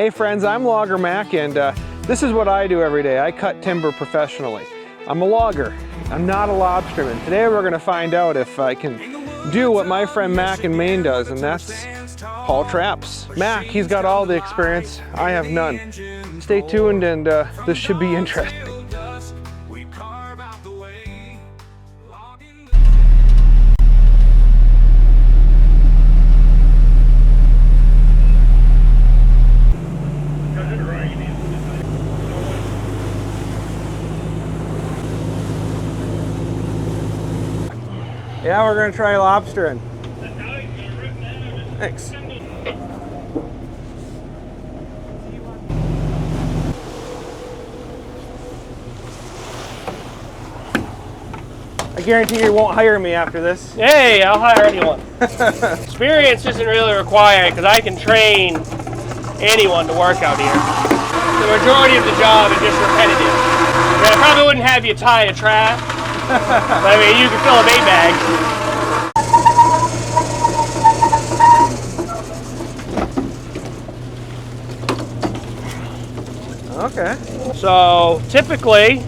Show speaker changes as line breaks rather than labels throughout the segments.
Hey friends, I'm Logger Mack, and this is what I do every day. I cut timber professionally. I'm a logger. I'm not a lobsterman. Today we're going to find out if I can do what my friend Mack in Maine does, and that's haul traps. Mack, he's got all the experience. I have none. Stay tuned, and this should be interesting. Yeah, we're gonna try lobstering. Thanks. I guarantee you won't hire me after this.
Hey, I'll hire anyone. Experience isn't really required because I can train anyone to work out here. The majority of the job is just repetitive. I probably wouldn't have you tie a trap. I mean, you can fill a bait bag.
Okay.
So typically,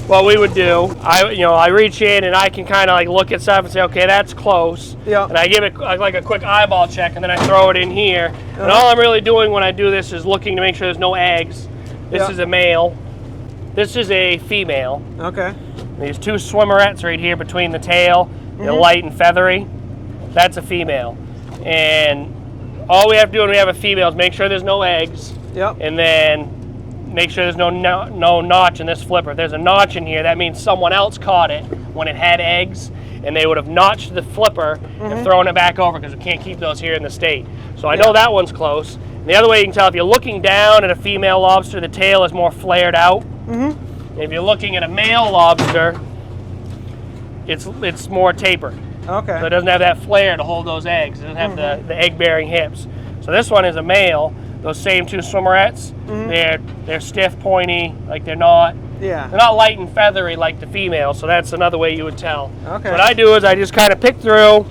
what we would do, I reach in and I can kind of like look at stuff and say, okay, that's close. Yeah. And I give it like a quick eyeball check, and then I throw it in here. And all I'm really doing when I do this is looking to make sure there's no eggs. This is a male. This is a female. Okay. These two swimmerettes right here between the tail, they're light and feathery. That's a female. And all we have to do when we have a female is make sure there's no eggs. Yep. And then make sure there's no notch in this flipper. If there's a notch in here, that means someone else caught it when it had eggs, and they would have notched the flipper and thrown it back over, because we can't keep those here in the state. So I know that one's close. And the other way you can tell, if you're looking down at a female lobster, the tail is more flared out. If you're looking at a male lobster, it's more tapered. Okay. So it doesn't have that flare to hold those eggs. It doesn't have the egg-bearing hips. So this one is a male. Those same two swimmerettes, they're stiff, pointy, like they're not light and feathery like the female. So that's another way you would tell. Okay. So what I do is I just kind of pick through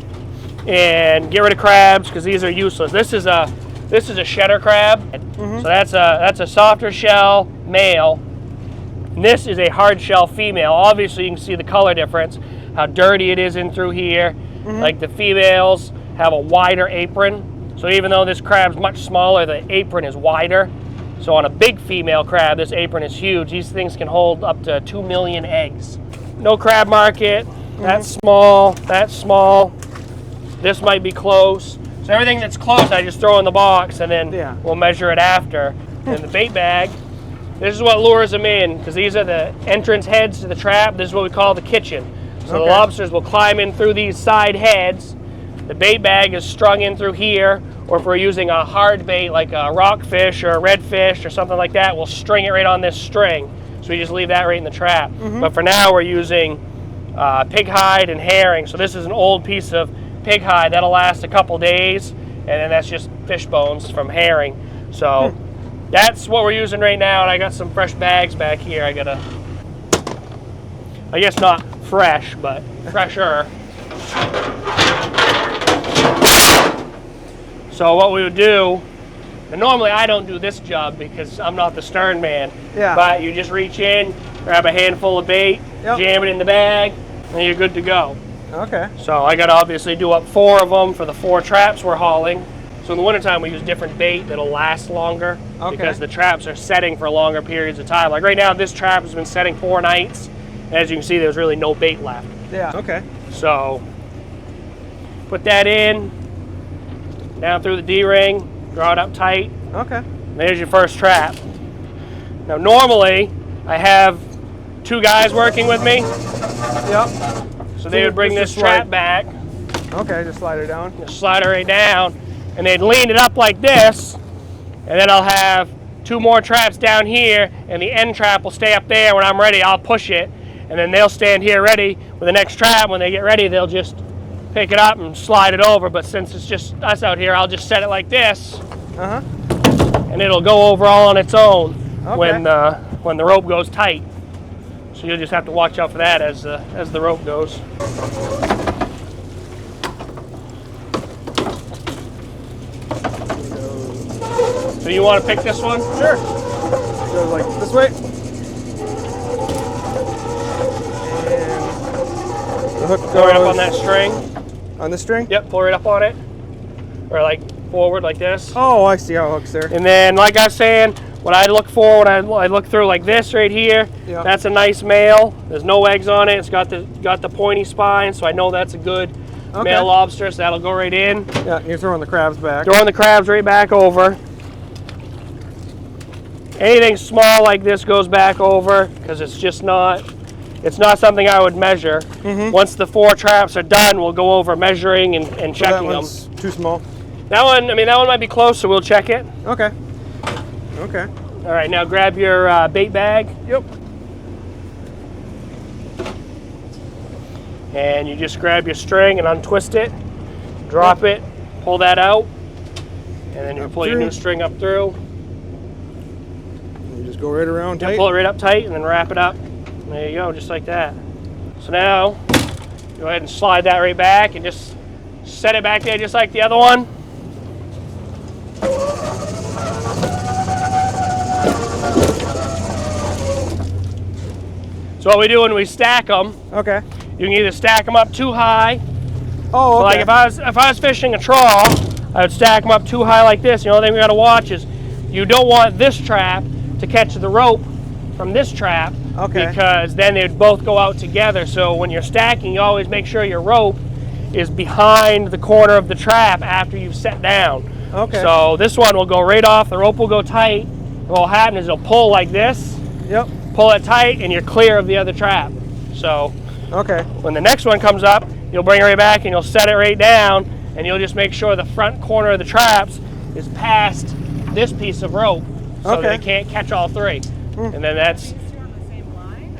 and get rid of crabs, because these are useless. This is a shedder crab. So that's a softer shell male. And this is a hard shell female. Obviously, you can see the color difference, how dirty it is in through here. Like the females have a wider apron. So even though this crab's much smaller, the apron is wider. So on a big female crab, this apron is huge. These things can hold up to 2 million eggs. No crab market. That's small. That's small. This might be close. So everything that's close, I just throw in the box, and then we'll measure it after. In the bait bag, this is what lures them in, because these are the entrance heads to the trap. This is what we call the kitchen. So the lobsters will climb in through these side heads. The bait bag is strung in through here, or if we're using a hard bait like a rockfish or a redfish or something like that, we'll string it right on this string. So we just leave that right in the trap. But for now, we're using pig hide and herring. So this is an old piece of pig hide that'll last a couple days, and then that's just fish bones from herring. So that's what we're using right now, and I got some fresh bags back here. I guess not fresh, but fresher. So what we would do, and normally I don't do this job because I'm not the stern man, but you just reach in, grab a handful of bait, jam it in the bag, and you're good to go. Okay. So I got to obviously do up 4 of them for the 4 traps we're hauling. So in the wintertime, we use different bait that'll last longer, because the traps are setting for longer periods of time. Like right now, this trap has been setting 4 nights. And as you can see, there's really no bait left. Yeah. Okay. So put that in, down through the D-ring, draw it up tight. Okay. And there's your first trap. Now normally, I have 2 guys working with me. Yep. So they would bring this trap back. Okay, just slide her down. Just slide her right down. And they'd lean it up like this. And then I'll have 2 more traps down here, and the end trap will stay up there. When I'm ready, I'll push it. And then they'll stand here ready with the next trap. When they get ready, they'll just pick it up and slide it over. But since it's just us out here, I'll just set it like this. And it'll go over all on its own when the rope goes tight. So you'll just have to watch out for that as the rope goes. So you want to pick this one?
Sure. It goes like this way. And the hook goes
pull right up on that string.
On the string?
Yep, pull right up on it. Or like forward like this.
Oh, I see how it hooks there.
And then, like I was saying, what I look for when I look through like this right here, that's a nice male. There's no eggs on it. It's got the pointy spine, so I know that's a good male lobster, so that'll go right in.
Yeah, you're throwing the crabs back.
Throwing the crabs right back over. Anything small like this goes back over because it's just not something I would measure. Once the 4 traps are done, we'll go over measuring and checking them.
That one's too small.
That one, I mean, that one might be close, so we'll check it.
Okay. Okay.
All right, now grab your bait bag.
Yep.
And you just grab your string and untwist it, drop it, pull that out, and then you pull your new string up through.
And you just go right around tight.
Pull it right up tight and then wrap it up. There you go, just like that. So now, go ahead and slide that right back and just set it back there just like the other one. So what we do when we stack them, you can either stack them up too high.
Oh, okay.
So like if I was fishing a trawl, I would stack them up too high like this. The only thing we got to watch is you don't want this trap to catch the rope from this trap, because then they'd both go out together. So when you're stacking, you always make sure your rope is behind the corner of the trap after you've set down.
Okay.
So this one will go right off. The rope will go tight. What will happen is it'll pull like this.
Yep.
Pull it tight, and you're clear of the other trap. So when the next one comes up, you'll bring it right back and you'll set it right down, and you'll just make sure the front corner of the traps is past this piece of rope, so they can't catch all 3. And then that's.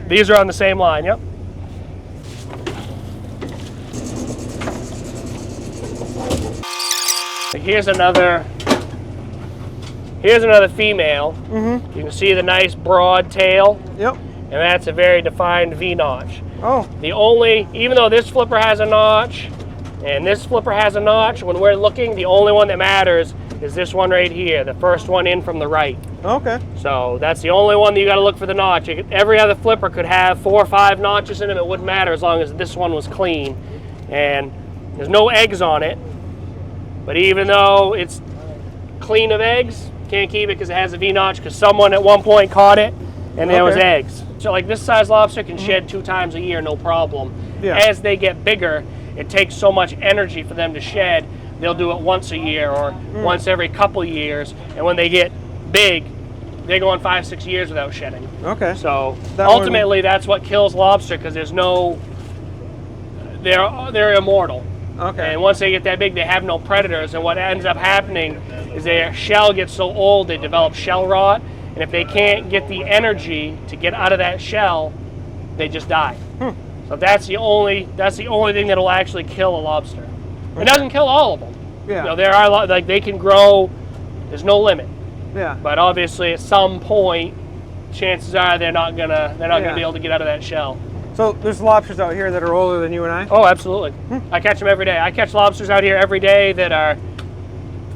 These are on the same line. Yep. Here's another female. You can see the nice broad tail.
Yep.
And that's a very defined V-notch.
Oh.
Even though this flipper has a notch and this flipper has a notch, when we're looking, the only one that matters is this one right here, the first one in from the right.
Okay.
So that's the only one that you got to look for the notch. Every other flipper could have 4 or 5 notches in them. It wouldn't matter as long as this one was clean. And there's no eggs on it. But even though it's clean of eggs, can't keep it because it has a V-notch, because someone at one point caught it and there was eggs. So like this size lobster can shed 2 times a year, no problem. As they get bigger, it takes so much energy for them to shed. They'll do it once a year or once every couple years. And when they get big, they go on 5-6 years without shedding. Okay. So ultimately, that's what kills lobster, because there's no, they're immortal. Okay. And once they get that big, they have no predators. And what ends up happening is their shell gets so old, they develop shell rot. And if they can't get the energy to get out of that shell, they just die. So that's the only thing that will actually kill a lobster. It doesn't kill all of them. Yeah. You know, there are like they can grow. There's no limit. Yeah. But obviously, at some point, chances are they're not gonna be able to get out of that shell.
So there's lobsters out here that are older than you and I?
Oh, absolutely. I catch them every day. I catch lobsters out here every day that are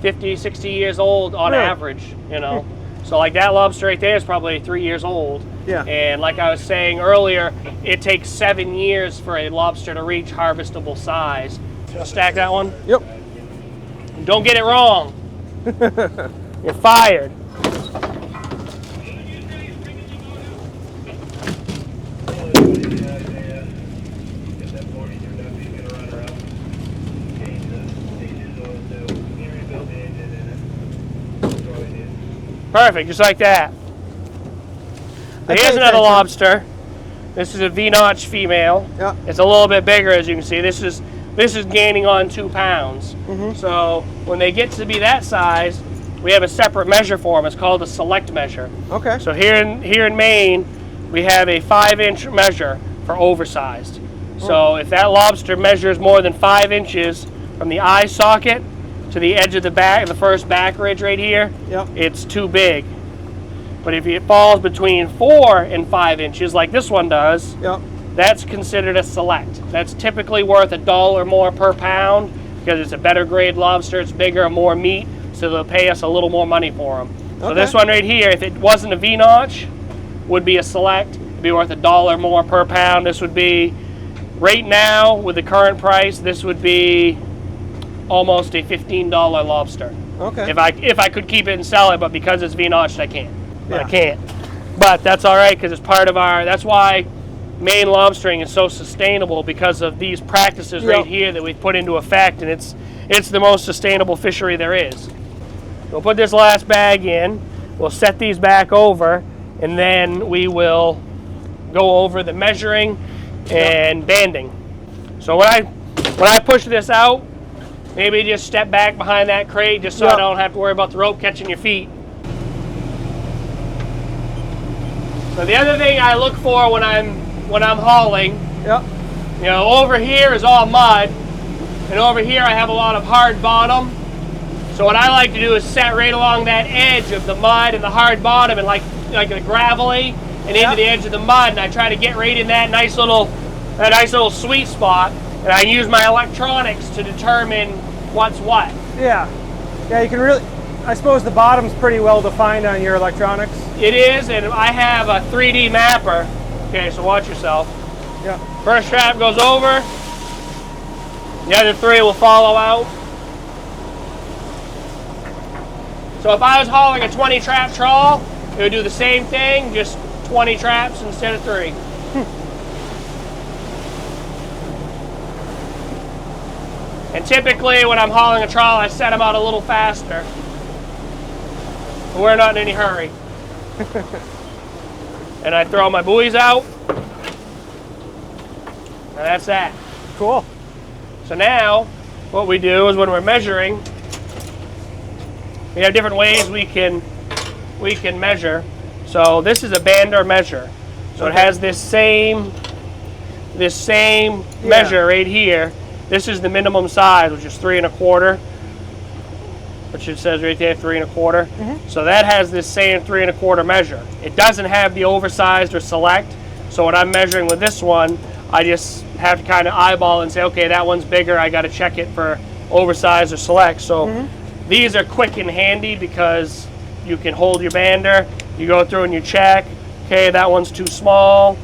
50, 60 years old on average, you know. So like that lobster right there is probably 3 years old. Yeah. And like I was saying earlier, it takes 7 years for a lobster to reach harvestable size. So stack that one?
Yep.
Don't get it wrong. You're fired. Perfect, just like that. Here's another lobster. This is a V-notch female. Yeah. It's a little bit bigger, as you can see. This is gaining on 2 pounds. So when they get to be that size, we have a separate measure for them. It's called a select measure. Okay. So here in Maine, we have a 5-inch measure for oversized. So if that lobster measures more than 5 inches from the eye socket to the edge of the back, the first back ridge right here, it's too big. But if it falls between 4 and 5 inches, like this one does, that's considered a select. That's typically worth $1 more per pound because it's a better grade lobster, it's bigger, more meat, so they'll pay us a little more money for them. So this one right here, if it wasn't a V-notch, would be a select. It'd be worth $1 more per pound. This would be, right now, with the current price, this would be almost a $15 lobster.
Okay.
If I could keep it and sell it, but because it's V-notched, I can't.
Yeah.
I can't. But that's all right, because it's part of our, that's why Maine lobstering is so sustainable, because of these practices right here that we've put into effect, and it's the most sustainable fishery there is. We'll put this last bag in, we'll set these back over, and then we will go over the measuring and banding. So when I push this out, maybe just step back behind that crate just so I don't have to worry about the rope catching your feet. So the other thing I look for when I'm hauling, you know, over here is all mud, and over here I have a lot of hard bottom. So what I like to do is set right along that edge of the mud and the hard bottom, and like a gravelly and into the edge of the mud, and I try to get right in that nice little sweet spot, and I use my electronics to determine what's what.
Yeah, you can really, I suppose the bottom's pretty well defined on your electronics.
It is, and I have a 3D mapper. Okay, so watch yourself.
Yeah.
First trap goes over, the other three will follow out. So if I was hauling a 20 trap trawl, it would do the same thing, just 20 traps instead of 3. And typically when I'm hauling a trawl, I set them out a little faster. But we're not in any hurry. And I throw my buoys out. And that's that.
Cool.
So now, what we do is when we're measuring, we have different ways we can measure. So this is a bander measure. So it has this same measure right here. This is the minimum size, which is 3 1/4. Which it says right there, 3 1/4. So that has this same 3 1/4 measure. It doesn't have the oversized or select. So when I'm measuring with this one, I just have to kind of eyeball and say, okay, that one's bigger. I got to check it for oversized or select. So these are quick and handy because you can hold your bander. You go through and you check. Okay, that one's too small.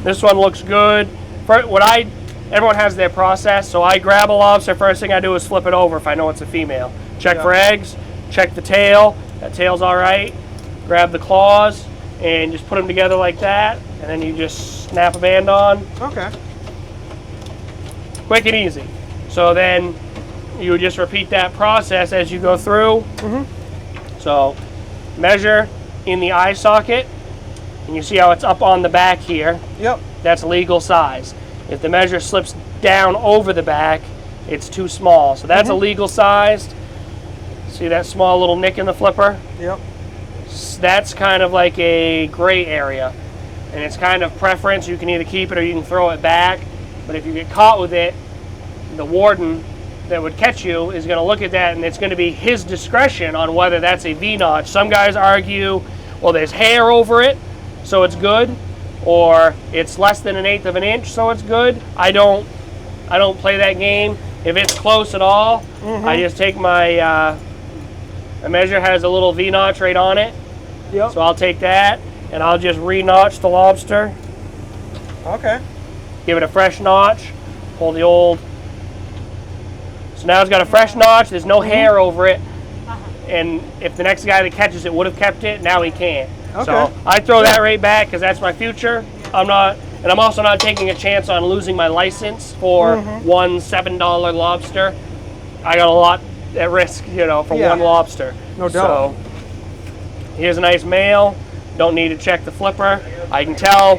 This one looks good. Everyone has their process. So I grab a lobster. First thing I do is flip it over if I know it's a female. Check for eggs, check the tail, that tail's all right, grab the claws, and just put them together like that, and then you just snap a band on.
Okay.
Quick and easy. So then you just repeat that process as you go through. So measure in the eye socket, and you see how it's up on the back here.
Yep.
That's legal size. If the measure slips down over the back, it's too small. So that's a legal sized. See that small little nick in the flipper?
Yep.
That's kind of like a gray area. And it's kind of preference. You can either keep it or you can throw it back. But if you get caught with it, the warden that would catch you is going to look at that, and it's going to be his discretion on whether that's a V-notch. Some guys argue, well, there's hair over it, so it's good. Or it's less than 1/8 of an inch, so it's good. I don't play that game. If it's close at all, I just take my a measure has a little V-notch right on it.
Yep.
So I'll take that and I'll just re-notch the lobster.
Okay.
Give it a fresh notch. Pull the old. So now it's got a fresh notch. There's no hair over it. And if the next guy that catches it would have kept it, now he can't.
Okay.
So I throw that right back because that's my future. I'm also not taking a chance on losing my license for one $7 lobster. I got a lot at risk, for one lobster.
No doubt.
So here's a nice male. Don't need to check the flipper. I can tell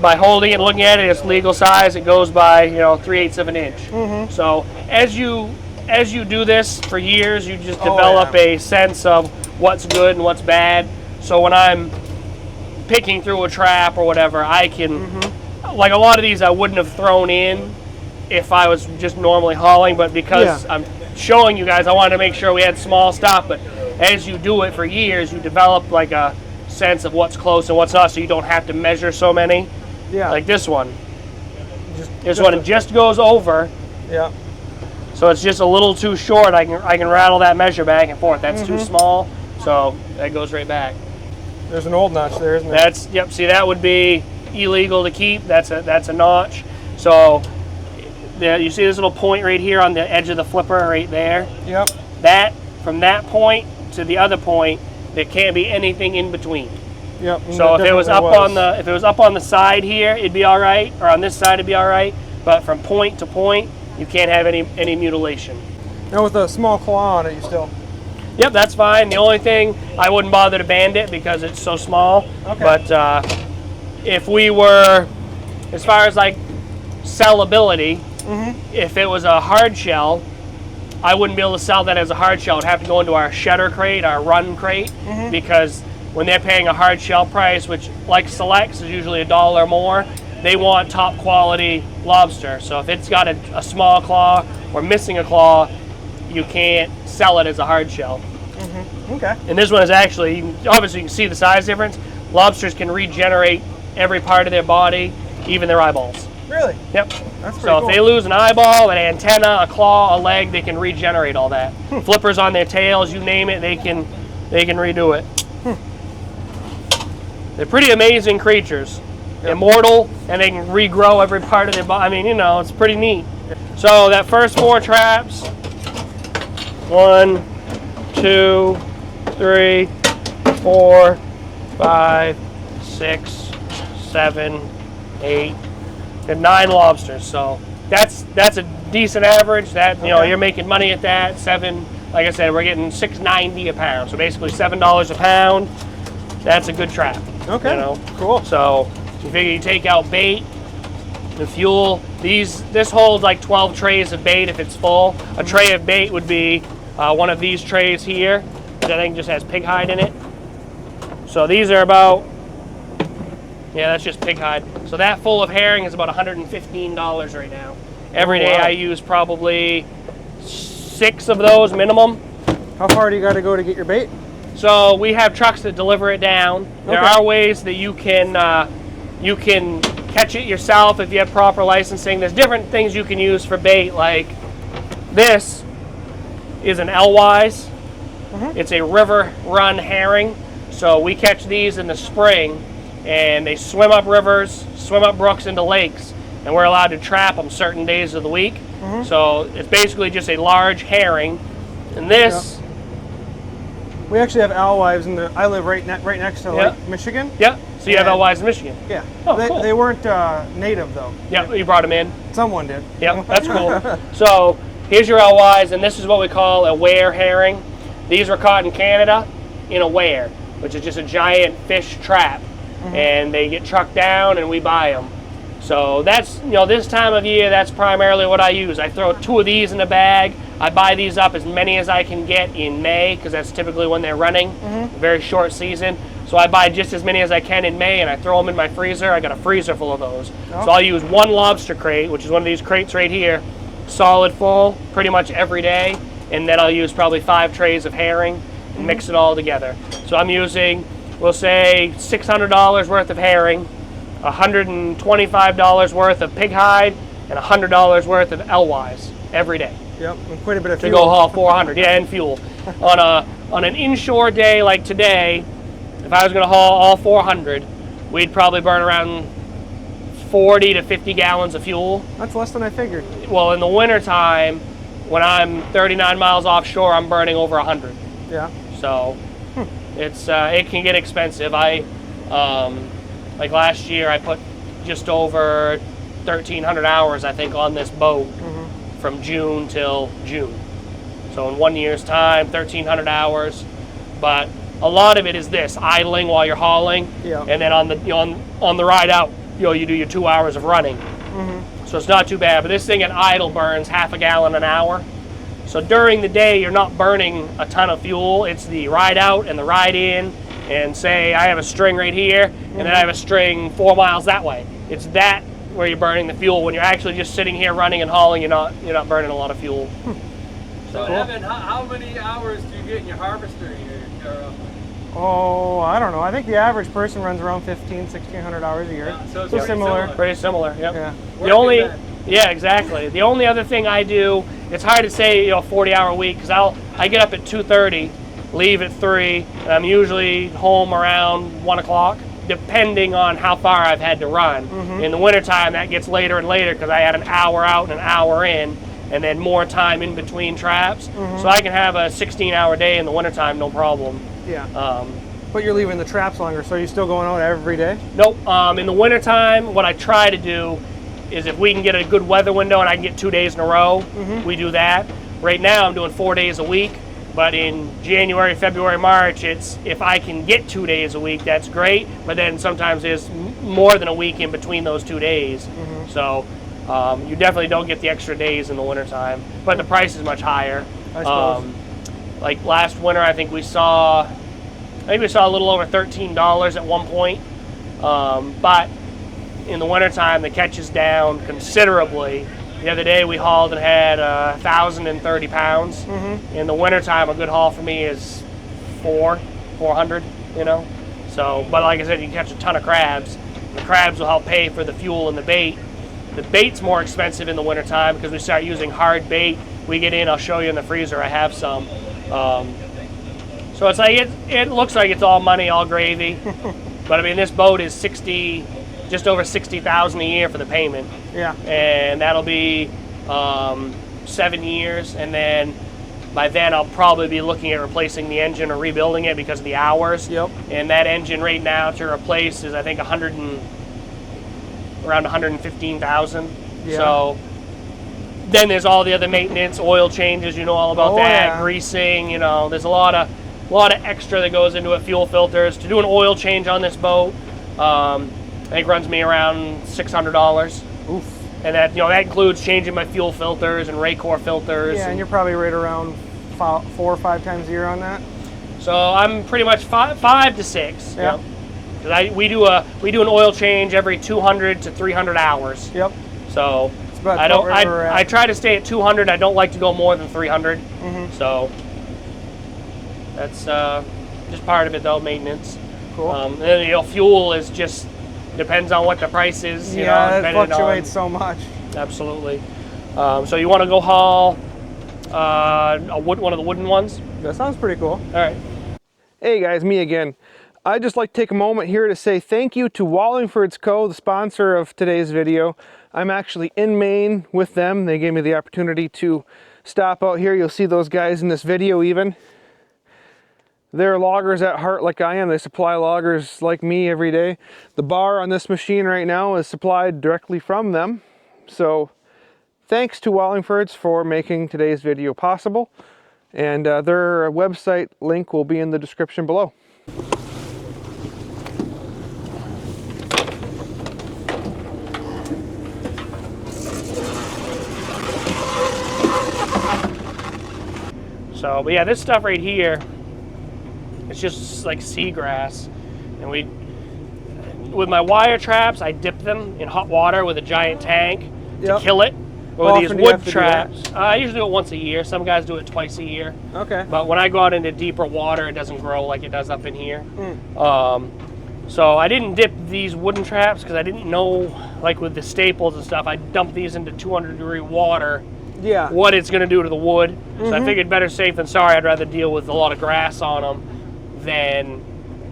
by holding it, looking at it, it's legal size. It goes by 3/8 of an inch. So as you do this for years, you just develop a sense of what's good and what's bad. So when I'm picking through a trap or whatever, I can, like a lot of these I wouldn't have thrown in if I was just normally hauling, but because I'm showing you guys, I wanted to make sure we had small stuff. But as you do it for years, you develop like a sense of what's close and what's not, so you don't have to measure so many.
Yeah.
Like this one. This one just goes over.
Yeah.
So it's just a little too short. I can rattle that measure back and forth. That's too small. So that goes right back.
There's an old notch there, isn't there?
That's, yep, see that would be illegal to keep. That's a notch. So there, you see this little point right here on the edge of the flipper right there?
Yep.
That, from that point to the other point, there can't be anything in between.
Yep.
So if it was up on the side here, it'd be all right, or on this side it'd be all right. But from point to point, you can't have any mutilation.
Now with a small claw on it, you still.
Yep, that's fine. The only thing, I wouldn't bother to band it because it's so small.
Okay.
But if we were, as far as like sellability, if it was a hard shell, I wouldn't be able to sell that as a hard shell. It'd have to go into our shedder crate, our run crate, because when they're paying a hard shell price, which like selects is usually $1 more, they want top quality lobster. So if it's got a small claw or missing a claw, you can't sell it as a hard shell.
Okay.
And this one is actually, obviously you can see the size difference. Lobsters can regenerate every part of their body, even their eyeballs.
Really?
Yep.
That's pretty
So
cool.
if they lose an eyeball, an antenna, a claw, a leg, they can regenerate all that. Flippers on their tails, you name it, they can redo it. They're pretty amazing creatures. Immortal, and they can regrow every part of their body. I mean, you know, it's pretty neat. So that first 4 traps, 1, 2, 3, 4, 5, 6, 7, 8, and 9 lobsters. So that's a decent average. That, you know, you're making money at that. 7, like I said, we're getting $6.90 a pound. So basically $7 a pound. That's a good trap.
Okay.
You know,
cool.
So you figure you take out bait, the fuel. This holds like 12 trays of bait if it's full. A tray of bait would be one of these trays here, which I think just has pig hide in it. So these are about, yeah, that's just pig hide. So that full of herring is about $115 right now. Every day I use probably 6 of those minimum.
How far do you got to go to get your bait?
So we have trucks that deliver it down. There are ways that you can catch it yourself if you have proper licensing. There's different things you can use for bait. Like this is an L-wise. It's a river run herring. So we catch these in the spring, and they swim up rivers, swim up brooks into lakes, and we're allowed to trap them certain days of the week. So it's basically just a large herring. And this.
We actually have alewives in the. I live right next to Lake Michigan.
Yeah. So you have alewives in Michigan.
Yeah.
Oh,
cool. They weren't native though.
Yeah, you brought them in.
Someone did.
Yep, that's cool. So here's your alewives, and this is what we call a ware herring. These were caught in Canada in a ware, which is just a giant fish trap, and they get trucked down, and we buy them. So that's, you know, this time of year, that's primarily what I use. I throw 2 of these in a bag. I buy these up as many as I can get in May, because that's typically when they're running, a very short season. So I buy just as many as I can in May, and I throw them in my freezer. I got a freezer full of those. So I'll use 1 lobster crate, which is one of these crates right here, solid full, pretty much every day. And then I'll use probably 5 trays of herring and mix it all together. So I'm using, we'll say, $600 worth of herring, $125 worth of pig hide, and $100 worth of alewives every day.
Yep, and quite a bit of
to
fuel.
go haul 400, yeah, and fuel. On an inshore day like today, if I was going to haul all 400, we'd probably burn around 40 to 50 gallons of fuel.
That's less than I figured.
Well, in the wintertime, when I'm 39 miles offshore, I'm burning over 100.
Yeah.
So it's it can get expensive. Like last year, I put just over 1,300 hours, I think, on this boat from June till June. So in 1 year's time, 1,300 hours. But a lot of it is this, idling while you're hauling, and then on the ride out, you do your 2 hours of running. So it's not too bad. But this thing at idle burns half a gallon an hour. So during the day, you're not burning a ton of fuel. It's the ride out and the ride in. And say I have a string right here, and then I have a string 4 miles that way. It's that where you're burning the fuel. When you're actually just sitting here running and hauling, you're not burning a lot of fuel.
So Evan, how many hours do you get in your harvester here?
Oh, I don't know. I think the average person runs around 1,600 hours a year.
Yeah, so it's
so
pretty
similar.
Pretty similar, yep.
Yeah.
Yeah, exactly. The only other thing I do, it's hard to say, 40-hour week, because I get up at 2:30 leave at 3, and I'm usually home around 1 o'clock, depending on how far I've had to run. In the wintertime, that gets later and later because I had an hour out and an hour in, and then more time in between traps. So I can have a 16-hour day in the wintertime, no problem.
Yeah. But you're leaving the traps longer, so are you still going out every day?
Nope. In the wintertime, what I try to do is if we can get a good weather window and I can get 2 days in a row, we do that. Right now, I'm doing 4 days a week. But in January, February, March, it's if I can get 2 days a week, that's great. But then sometimes there's more than a week in between those 2 days. So you definitely don't get the extra days in the wintertime. But the price is much higher.
I suppose.
Like last winter, I think we saw a little over $13 at one point. But in the wintertime, the catch is down considerably. The other day we hauled and had 1,030 pounds. In the wintertime, a good haul for me is 400, you know. So, but like I said, you can catch a ton of crabs. The crabs will help pay for the fuel and the bait. The bait's more expensive in the wintertime because we start using hard bait. We get in, I'll show you in the freezer, I have some. So it's like, it looks like it's all money, all gravy. But I mean, this boat is just over $60,000 a year for the payment.
Yeah.
And that'll be 7 years, and then by then I'll probably be looking at replacing the engine or rebuilding it because of the hours.
Yep.
And that engine right now to replace is I think around 115,000.
Yeah. So
then there's all the other maintenance, oil changes, you know all about that,
yeah.
Greasing, you know, there's a lot of extra that goes into it, fuel filters. To do an oil change on this boat, I think runs me around $600.
Oof.
And that, you know, that includes changing my fuel filters and Raycor filters.
Yeah, and you're probably right around 4 or 5 times a year on that.
So I'm pretty much 5 to 6.
Yeah.
You know? We do an oil change every 200 to 300 hours.
Yep.
So
It's about
I try to stay at 200. I don't like to go more than 300. So that's just part of it, though, maintenance.
Cool.
And then, you know, fuel is just depends on what the price is. You know,
it fluctuates so much.
Absolutely. So you want to go haul one of the wooden ones?
That sounds pretty cool.
All right.
Hey guys, me again. I'd just like to take a moment here to say thank you to Wallingford's Co., the sponsor of today's video. I'm actually in Maine with them. They gave me the opportunity to stop out here. You'll see those guys in this video even. They're loggers at heart like I am. They supply loggers like me every day. The bar on this machine right now is supplied directly from them. So thanks to Wallingford's for making today's video possible. And their website link will be in the description below.
So, but yeah, this stuff right here, it's just like seagrass. And with my wire traps, I dip them in hot water with a giant tank to kill it. Or these wood traps, I usually do it once a year. Some guys do it twice a year.
Okay.
But when I go out into deeper water, it doesn't grow like it does up in here. So I didn't dip these wooden traps because I didn't know, like with the staples and stuff, I dumped these into 200-degree water.
Yeah.
What it's going to do to the wood. So I figured better safe than sorry. I'd rather deal with a lot of grass on them than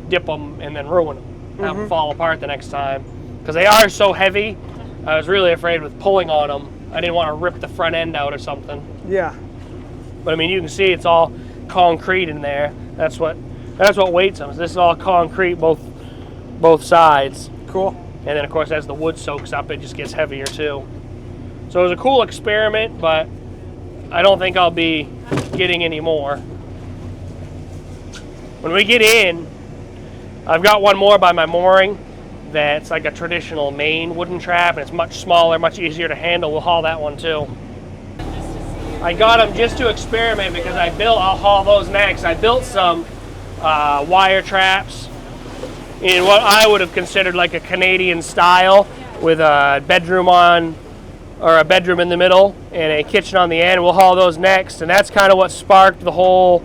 dip them and then ruin them. Have them fall apart the next time. Because they are so heavy, I was really afraid with pulling on them. I didn't want to rip the front end out or something.
Yeah.
But I mean, you can see it's all concrete in there. That's what weights them. This is all concrete, both sides.
Cool.
And then of course, as the wood soaks up, it just gets heavier too. So it was a cool experiment, but I don't think I'll be getting any more. When we get in, I've got one more by my mooring that's like a traditional Maine wooden trap, and it's much smaller, much easier to handle. We'll haul that one too. I got them just to experiment because I'll haul those next. I built some wire traps in what I would have considered like a Canadian style with a bedroom a bedroom in the middle and a kitchen on the end. We'll haul those next, and that's kind of what sparked the whole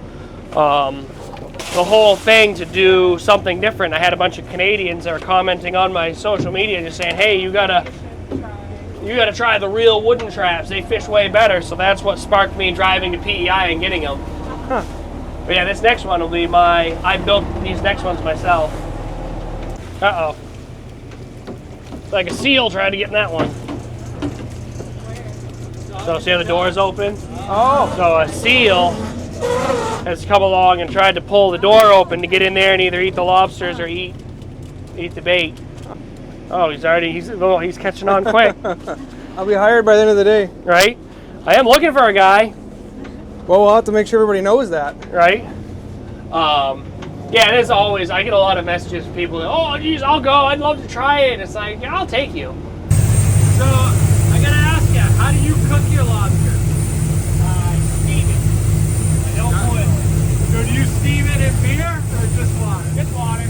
thing to do something different. I had a bunch of Canadians that were commenting on my social media just saying, hey, you gotta try the real wooden traps. They fish way better. So that's what sparked me driving to PEI and getting them. But yeah, this next one will be I built these next ones myself. Uh-oh. It's like a seal trying to get in that one. So see how the door's open?
Oh.
So a seal has come along and tried to pull the door open to get in there and either eat the lobsters or eat the bait. Oh, he's catching on quick.
I'll be hired by the end of the day.
Right? I am looking for a guy.
Well, we'll have to make sure everybody knows that.
Right? Yeah, it is always, I get a lot of messages from people that, oh, geez, I'll go, I'd love to try it. It's like, yeah, I'll take you.
So, I gotta ask you, how do you cook your lobster?
Steam it. I don't boil it.
So do you steam it in beer or just water?
Just water.